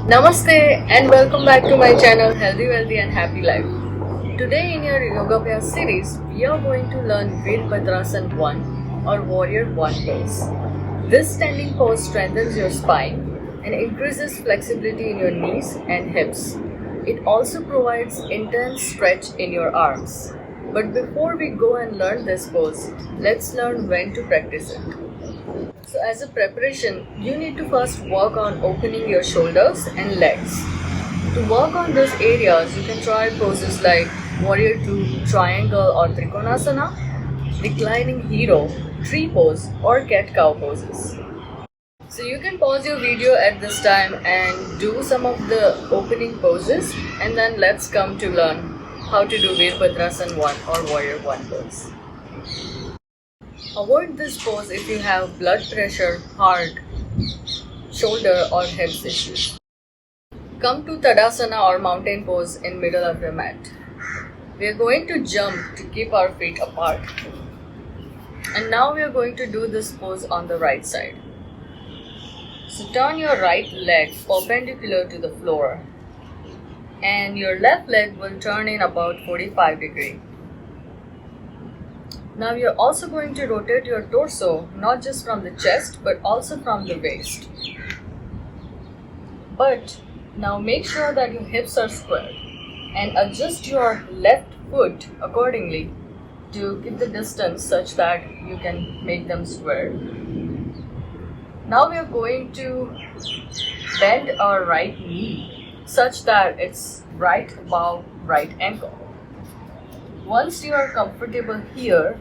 Namaste and welcome back to my channel Healthy, Wealthy and Happy Life. Today in your Yoga Abhyas series, we are going to learn Virbhadrasana 1 or Warrior 1 pose. This standing pose strengthens your spine and increases flexibility in your knees and hips. It also provides intense stretch in your arms. But before we go and learn this pose, let's learn when to practice it. So as a preparation, you need to first work on opening your shoulders and legs. To work on those areas, you can try poses like Warrior 2, Triangle or Trikonasana, Reclining Hero, Tree Pose or Cat Cow poses. So you can pause your video at this time and do some of the opening poses, and then let's come to learn how to do Virbhadrasana 1 or Warrior 1 pose. Avoid this pose if you have blood pressure, heart, shoulder or hips issues. Come to Tadasana or mountain pose in middle of your mat. We are going to jump to keep our feet apart. And now we are going to do this pose on the right side. So turn your right leg perpendicular to the floor and your left leg will turn in about 45 degrees. Now you're also going to rotate your torso not just from the chest but also from the waist. But now make sure that your hips are squared and adjust your left foot accordingly to keep the distance such that you can make them square. Now we are going to bend our right knee such that it's right above right ankle. Once you are comfortable here,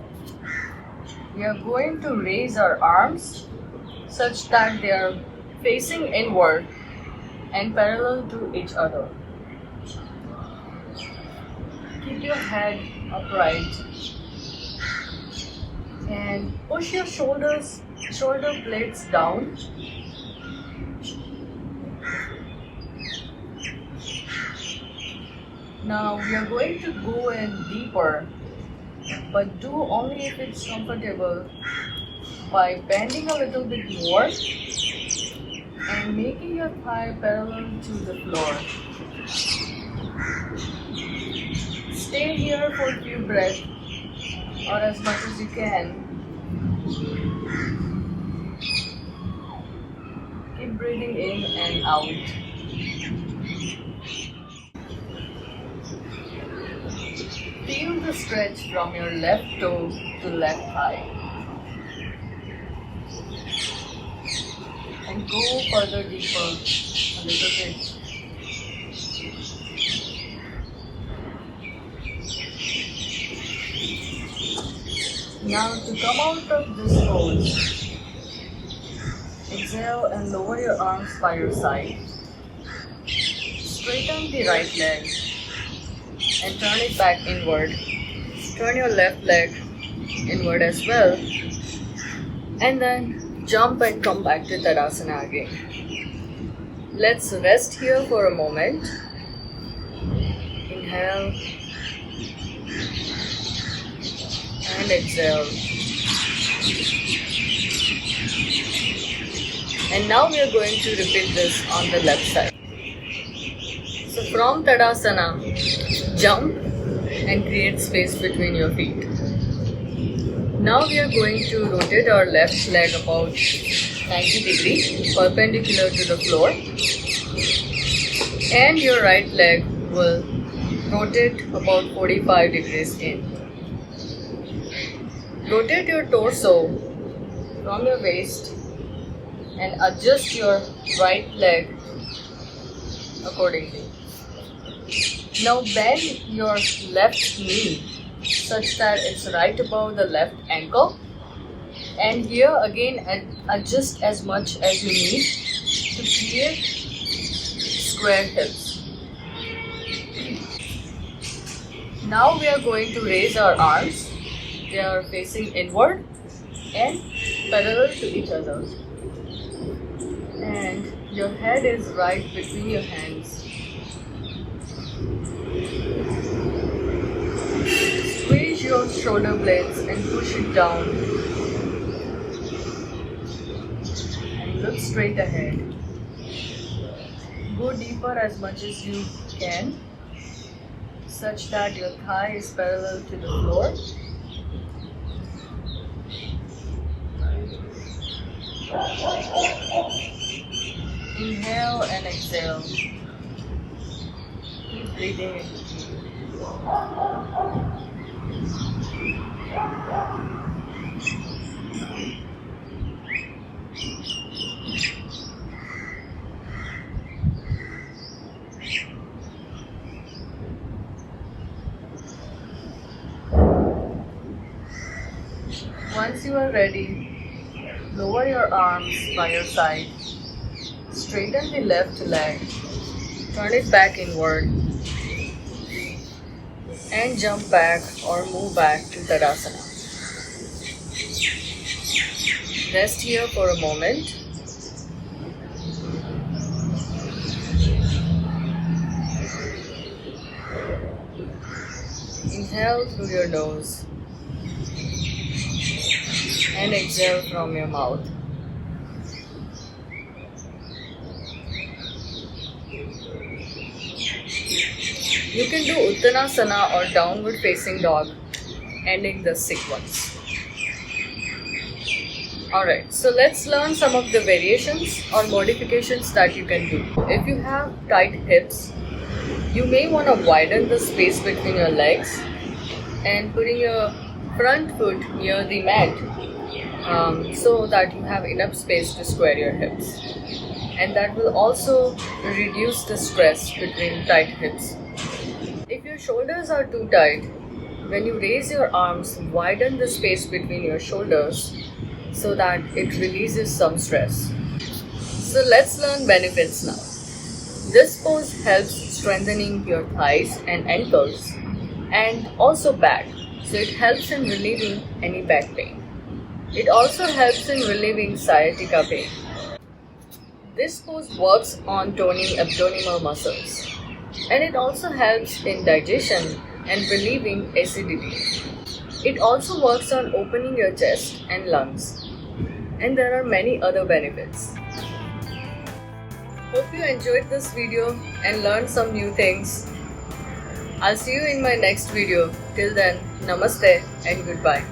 we are going to raise our arms such that they are facing inward and parallel to each other. Keep your head upright and push your shoulder blades down. Now we are going to go in deeper, but do only if it's comfortable by bending a little bit more and making your thigh parallel to the floor. Stay here for a few breaths or as much as you can. Keep breathing in and out. Feel the stretch from your left toe to left thigh. And go further deeper a little bit. Now to come out of this pose, exhale and lower your arms by your side. Straighten the right leg and turn it back inward. Turn your left leg inward as well. And then jump and come back to Tadasana again. Let's rest here for a moment. Inhale and exhale. And now we are going to repeat this on the left side. So from Tadasana, jump and create space between your feet. Now we are going to rotate our left leg about 90 degrees perpendicular to the floor, and your right leg will rotate about 45 degrees in. Rotate your torso from your waist and adjust your right leg accordingly. Now bend your left knee such that it's right above the left ankle, and here again adjust as much as you need to create square hips. Now we are going to raise our arms. They are facing inward and parallel to each other, and your head is right between your hands. Squeeze your shoulder blades and push it down. And look straight ahead. Go deeper as much as you can, such that your thigh is parallel to the floor. Inhale and exhale. Keep breathing in. Once you are ready, lower your arms by your side. Straighten the left leg. Turn it back inward. And jump back or move back to Tadasana. Rest here for a moment. Inhale through your nose and exhale from your mouth. You can do Uttanasana or downward facing dog, ending the sequence. Alright, so let's learn some of the variations or modifications that you can do. If you have tight hips, you may want to widen the space between your legs and putting your front foot near the mat so that you have enough space to square your hips. And that will also reduce the stress between tight hips. If your shoulders are too tight, when you raise your arms, widen the space between your shoulders so that it releases some stress. So let's learn benefits now. This pose helps strengthening your thighs and ankles and also back. So it helps in relieving any back pain. It also helps in relieving sciatica pain. This pose works on toning abdominal muscles. And it also helps in digestion and relieving acidity. It also works on opening your chest and lungs. And there are many other benefits. Hope you enjoyed this video and learned some new things. I'll see you in my next video. Till then, Namaste and goodbye.